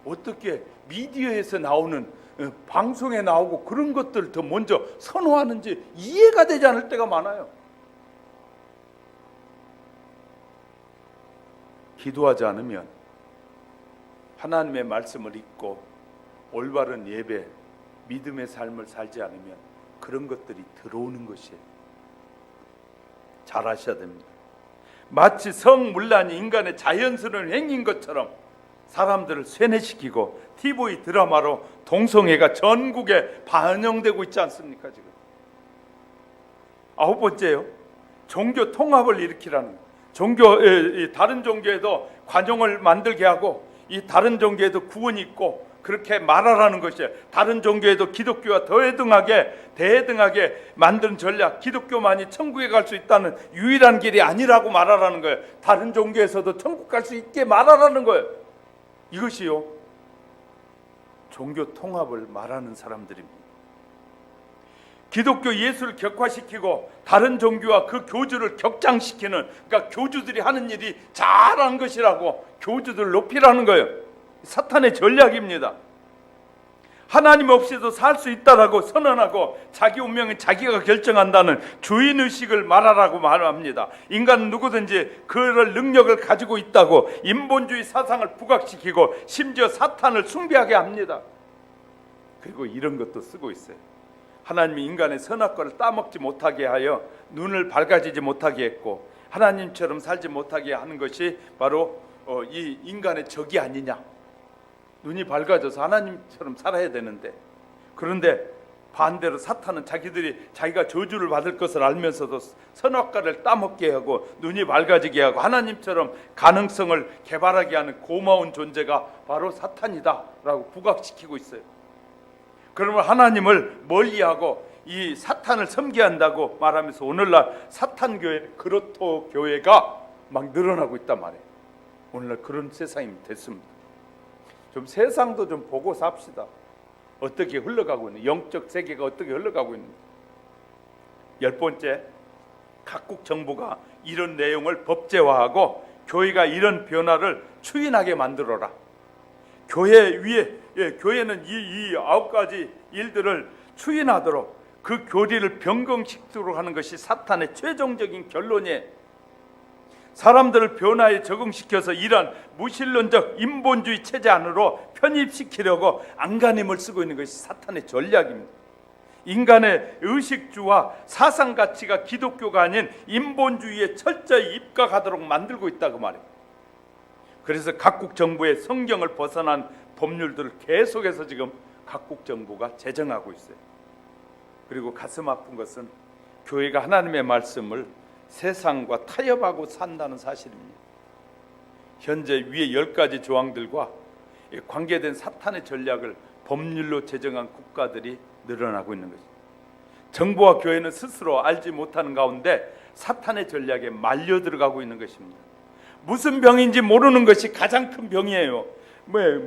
어떻게 미디어에서 나오는 방송에 나오고 그런 것들을 더 먼저 선호하는지 이해가 되지 않을 때가 많아요. 기도하지 않으면 하나님의 말씀을 읽고 올바른 예배, 믿음의 삶을 살지 않으면 그런 것들이 들어오는 것이에요. 잘 아셔야 됩니다. 마치 성문란이 인간의 자연스러운 행위인 것처럼 사람들을 쇠뇌시키고 TV 드라마로 동성애가 전국에 반영되고 있지 않습니까? 지금 9번째요. 종교 통합을 일으키라는 다른 종교에도 관용을 만들게 하고 이 다른 종교에도 구원이 있고 그렇게 말하라는 것이에요. 다른 종교에도 기독교와 대등하게 만든 전략, 기독교만이 천국에 갈 수 있다는 유일한 길이 아니라고 말하라는 거예요. 다른 종교에서도 천국 갈 수 있게 말하라는 거예요. 이것이요 종교 통합을 말하는 사람들입니다. 기독교 예수를 격화시키고 다른 종교와 그 교주를 격장시키는, 그러니까 교주들이 하는 일이 잘한 것이라고 교주들 높이라는 거예요. 사탄의 전략입니다. 하나님 없이도 살 수 있다라고 선언하고 자기 운명은 자기가 결정한다는 주인의식을 말하라고 말합니다. 인간은 누구든지 그럴 능력을 가지고 있다고 인본주의 사상을 부각시키고 심지어 사탄을 숭배하게 합니다. 그리고 이런 것도 쓰고 있어요. 하나님이 인간의 선악과를 따먹지 못하게 하여 눈을 밝아지지 못하게 했고 하나님처럼 살지 못하게 하는 것이 바로 이 인간의 적이 아니냐. 눈이 밝아져서 하나님처럼 살아야 되는데, 그런데 반대로 사탄은 자기가 저주를 받을 것을 알면서도 선악과를 따먹게 하고 눈이 밝아지게 하고 하나님처럼 가능성을 개발하게 하는 고마운 존재가 바로 사탄이다 라고 부각시키고 있어요. 그러면 하나님을 멀리하고 이 사탄을 섬기한다고 말하면서 오늘날 사탄 교회, 그로토 교회가 막 늘어나고 있단 말이에요. 오늘날 그런 세상이 됐습니다. 좀 세상도 좀 보고 삽시다. 어떻게 흘러가고 있는, 영적 세계가 어떻게 흘러가고 있는지. 10번째, 각국 정부가 이런 내용을 법제화하고 교회가 이런 변화를 추인하게 만들어라. 교회 위에, 교회는 이 9가지 일들을 추인하도록 그 교리를 변경시키도록 하는 것이 사탄의 최종적인 결론이에요. 사람들을 변화에 적응시켜서 이러한 무신론적 인본주의 체제 안으로 편입시키려고 안간힘을 쓰고 있는 것이 사탄의 전략입니다. 인간의 의식주와 사상가치가 기독교가 아닌 인본주의에 철저히 입각하도록 만들고 있다고 말해요. 그래서 각국 정부의 성경을 벗어난 법률들을 계속해서 지금 각국 정부가 제정하고 있어요. 그리고 가슴 아픈 것은 교회가 하나님의 말씀을 세상과 타협하고 산다는 사실입니다. 현재 위에 10가지 조항들과 관계된 사탄의 전략을 법률로 제정한 국가들이 늘어나고 있는 것입니다. 정부와 교회는 스스로 알지 못하는 가운데 사탄의 전략에 말려 들어가고 있는 것입니다. 무슨 병인지 모르는 것이 가장 큰 병이에요.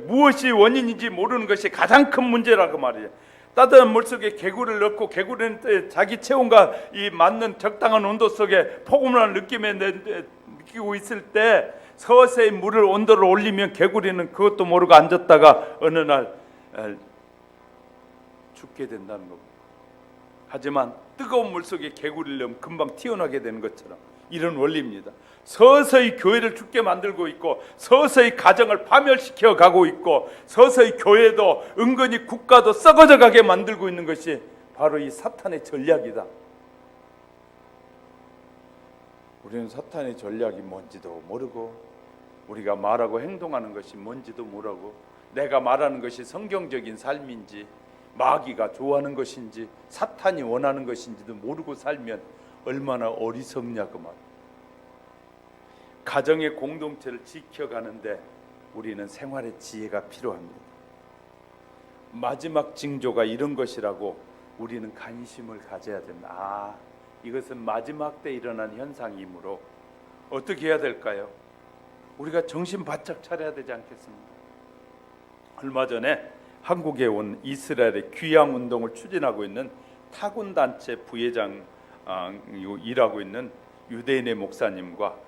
무엇이 원인인지 모르는 것이 가장 큰 문제라고 말이에요. 따뜻한 물속에 개구리를 넣고 개구리는 자기 체온과 이 맞는 적당한 온도 속에 포근한 느끼고 있을 때 서서히 물을 온도를 올리면 개구리는 그것도 모르고 앉았다가 어느 날 죽게 된다는 겁니다. 하지만 뜨거운 물속에 개구리를 넣으면 금방 튀어나오게 되는 것처럼 이런 원리입니다. 서서히 교회를 죽게 만들고 있고 서서히 가정을 파멸시켜 가고 있고 서서히 교회도 은근히 국가도 썩어져 가게 만들고 있는 것이 바로 이 사탄의 전략이다. 우리는 사탄의 전략이 뭔지도 모르고 우리가 말하고 행동하는 것이 뭔지도 모르고 내가 말하는 것이 성경적인 삶인지 마귀가 좋아하는 것인지 사탄이 원하는 것인지도 모르고 살면 얼마나 어리석냐고 말이에요. 가정의 공동체를 지켜가는데 우리는 생활의 지혜가 필요합니다. 마지막 징조가 이런 것이라고 우리는 관심을 가져야 된다. 이것은 마지막 때 일어난 현상이므로 어떻게 해야 될까요? 우리가 정신 바짝 차려야 되지 않겠습니까? 얼마 전에 한국에 온 이스라엘의 귀향 운동을 추진하고 있는 타군단체 부회장 일하고 있는 유대인의 목사님과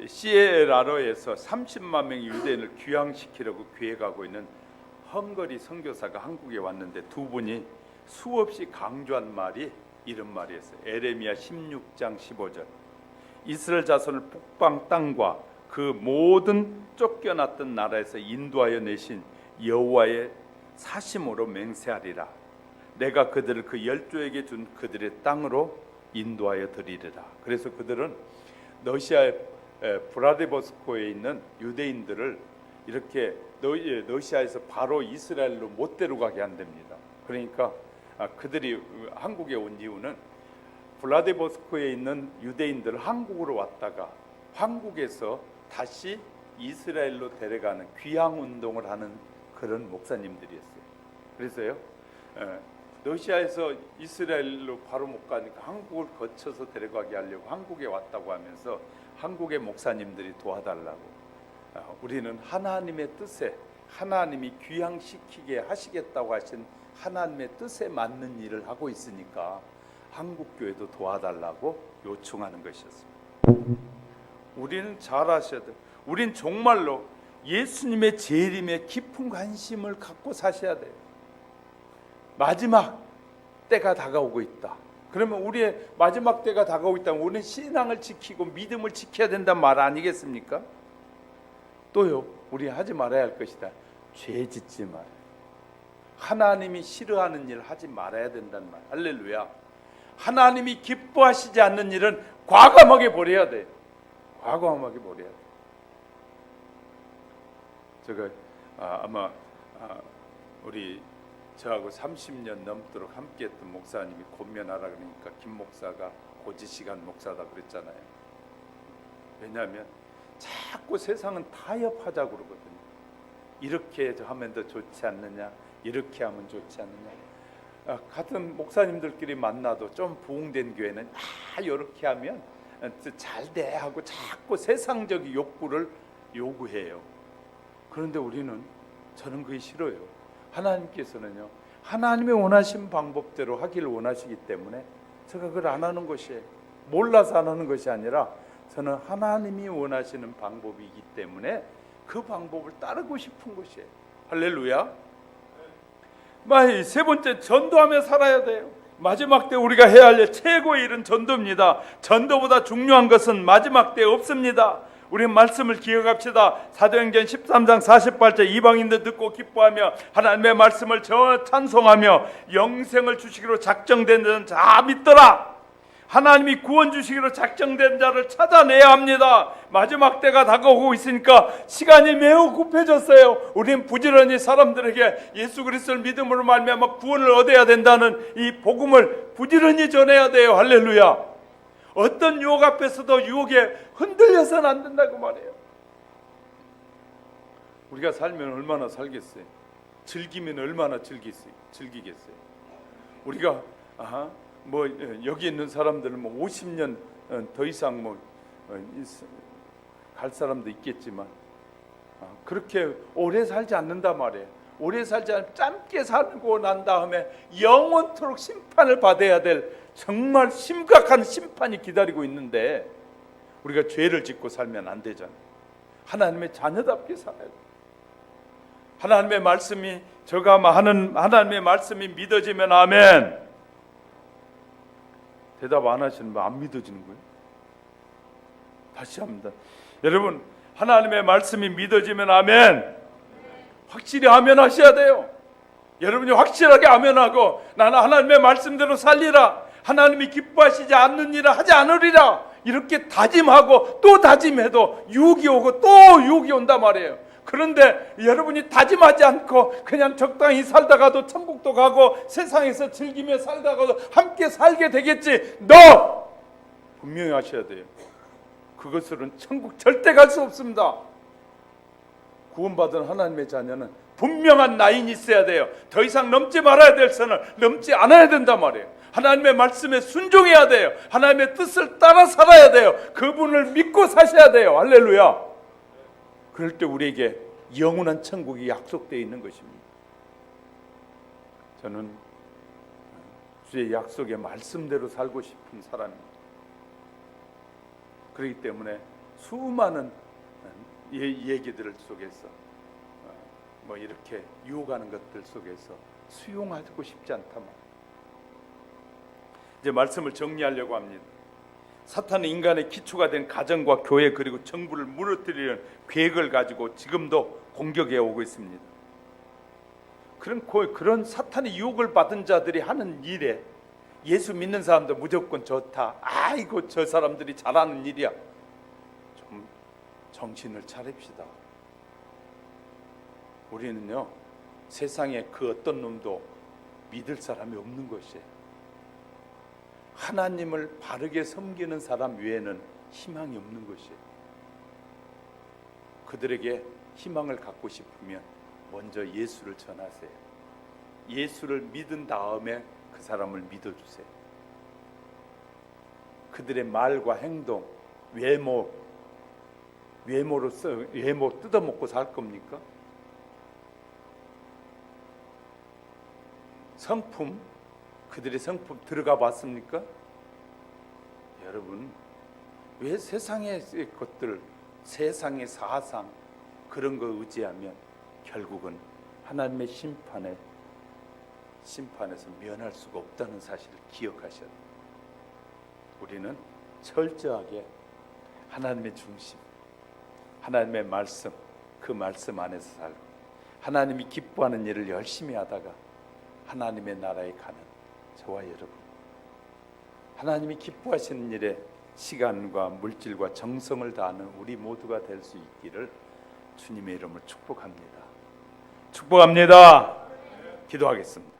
시에라로에서 30만 명의 유대인을 귀향시키려고 계획하고 있는 헝가리 선교사가 한국에 왔는데 두 분이 수없이 강조한 말이 이런 말이었어요. 에레미야 16장 15절 이스라엘 자손을 북방 땅과 그 모든 쫓겨났던 나라에서 인도하여 내신 여호와의 사심으로 맹세하리라. 내가 그들을 그 열조에게 준 그들의 땅으로 인도하여 드리리라. 그래서 그들은 러시아의 브라디보스코에 있는 유대인들을 이렇게 러시아에서 바로 이스라엘로 못 데려가게 한답니다. 그러니까 그들이 한국에 온 이유는 블라디보스토크에 있는 유대인들을 한국으로 왔다가 한국에서 다시 이스라엘로 데려가는 귀향 운동을 하는 그런 목사님들이었어요. 그래서요 러시아에서 이스라엘로 바로 못 가니까 한국을 거쳐서 데려가게 하려고 한국에 왔다고 하면서 한국의 목사님들이 도와달라고. 우리는 하나님의 뜻에 하나님이 귀향시키게 하시겠다고 하신 하나님의 뜻에 맞는 일을 하고 있으니까 한국교회도 도와달라고 요청하는 것이었습니다. 우리는 잘 아셔야 돼요. 우린 정말로 예수님의 재림에 깊은 관심을 갖고 사셔야 돼요. 마지막 때가 다가오고 있다. 그러면 우리의 마지막 때가 다가오고 있다면 우리는 신앙을 지키고 믿음을 지켜야 된다는 말 아니겠습니까? 또요, 우리 하지 말아야 할 것이다. 죄 짓지 말아요. 하나님이 싫어하는 일 하지 말아야 된다는 말. 할렐루야. 하나님이 기뻐하시지 않는 일은 과감하게 버려야 돼. 과감하게 버려야 돼. 제가 아마 우리 저하고 30년 넘도록 함께했던 목사님이 권면하라 그러니까 김 목사가 고지시간 목사다 그랬잖아요. 왜냐하면 자꾸 세상은 타협하자고 그러거든요. 이렇게 하면 더 좋지 않느냐, 이렇게 하면 좋지 않느냐. 같은 목사님들끼리 만나도 좀 부흥된 교회는 이렇게 하면 잘 돼 하고 자꾸 세상적인 욕구를 요구해요. 그런데 우리는, 저는 그게 싫어요. 하나님께서는요, 하나님의 원하신 방법대로 하기를 원하시기 때문에 제가 그걸 안 하는 것이에요. 몰라서 안 하는 것이 아니라 저는 하나님이 원하시는 방법이기 때문에 그 방법을 따르고 싶은 것이에요. 할렐루야. 세 번째, 전도하며 살아야 돼요. 마지막 때 우리가 해야 할 최고의 일은 전도입니다. 전도보다 중요한 것은 마지막 때 없습니다. 우리 말씀을 기억합시다. 사도행전 13장 48절, 이방인들 듣고 기뻐하며 하나님의 말씀을 찬송하며 영생을 주시기로 작정된 자는 다 믿더라. 하나님이 구원 주시기로 작정된 자를 찾아내야 합니다. 마지막 때가 다가오고 있으니까 시간이 매우 급해졌어요. 우리는 부지런히 사람들에게 예수 그리스도를 믿음으로 말미암아 구원을 얻어야 된다는 이 복음을 부지런히 전해야 돼요. 할렐루야. 어떤 유혹 앞에서도 유혹에 흔들려서는 안 된다고 말해요. 우리가 살면 얼마나 살겠어요? 즐기면 얼마나 즐기겠어요? 우리가 여기 있는 사람들은 50년 더 이상 갈 사람도 있겠지만 그렇게 오래 살지 않는단 말이에요. 오래 살지 않으면 짧게 살고 난 다음에 영원토록 심판을 받아야 될 정말 심각한 심판이 기다리고 있는데 우리가 죄를 짓고 살면 안 되잖아요. 하나님의 자녀답게 살아야 돼요. 하나님의 말씀이 하나님의 말씀이 믿어지면 아멘. 대답 안 하시는 분, 안 믿어지는 거예요? 다시 합니다. 여러분, 하나님의 말씀이 믿어지면 아멘. 확실히 아멘 하셔야 돼요. 여러분이 확실하게 아멘하고 나는 하나님의 말씀대로 살리라, 하나님이 기뻐하시지 않는 일을 하지 않으리라, 이렇게 다짐하고 또 다짐해도 유혹이 오고 또 유혹이 온단 말이에요. 그런데 여러분이 다짐하지 않고 그냥 적당히 살다가도 천국도 가고 세상에서 즐기며 살다가도 함께 살게 되겠지. 너 분명히 하셔야 돼요. 그것으로는 천국 절대 갈 수 없습니다. 구원받은 하나님의 자녀는 분명한 라인이 있어야 돼요. 더 이상 넘지 말아야 될 선을 넘지 않아야 된단 말이에요. 하나님의 말씀에 순종해야 돼요. 하나님의 뜻을 따라 살아야 돼요. 그분을 믿고 사셔야 돼요. 할렐루야. 그럴 때 우리에게 영원한 천국이 약속되어 있는 것입니다. 저는 주의 약속의 말씀대로 살고 싶은 사람입니다. 그렇기 때문에 수많은 얘기들 속에서 이렇게 유혹하는 것들 속에서 수용하고 싶지 않단 말이에요. 이제 말씀을 정리하려고 합니다. 사탄은 인간의 기초가 된 가정과 교회 그리고 정부를 무너뜨리는 계획을 가지고 지금도 공격해 오고 있습니다. 그런 사탄의 유혹을 받은 자들이 하는 일에 예수 믿는 사람도 무조건 좋다, 아이고 저 사람들이 잘하는 일이야, 좀 정신을 차립시다. 우리는요, 세상에 그 어떤 놈도 믿을 사람이 없는 것이에요. 하나님을 바르게 섬기는 사람 외에는 희망이 없는 것이에요. 그들에게 희망을 갖고 싶으면 먼저 예수를 전하세요. 예수를 믿은 다음에 그 사람을 믿어주세요. 그들의 말과 행동, 외모 뜯어먹고 살 겁니까? 성품, 그들의 성품 들어가 봤습니까? 여러분, 왜 세상의 것들, 세상의 사상, 그런 거 의지하면 결국은 하나님의 심판에서 면할 수가 없다는 사실을 기억하셔야 돼요. 우리는 철저하게 하나님의 중심, 하나님의 말씀, 그 말씀 안에서 살고 하나님이 기뻐하는 일을 열심히 하다가 하나님의 나라에 가는 저와 여러분, 하나님이 기뻐하시는 일에 시간과 물질과 정성을 다하는 우리 모두가 될 수 있기를 주님의 이름으로 축복합니다. 축복합니다. 기도하겠습니다.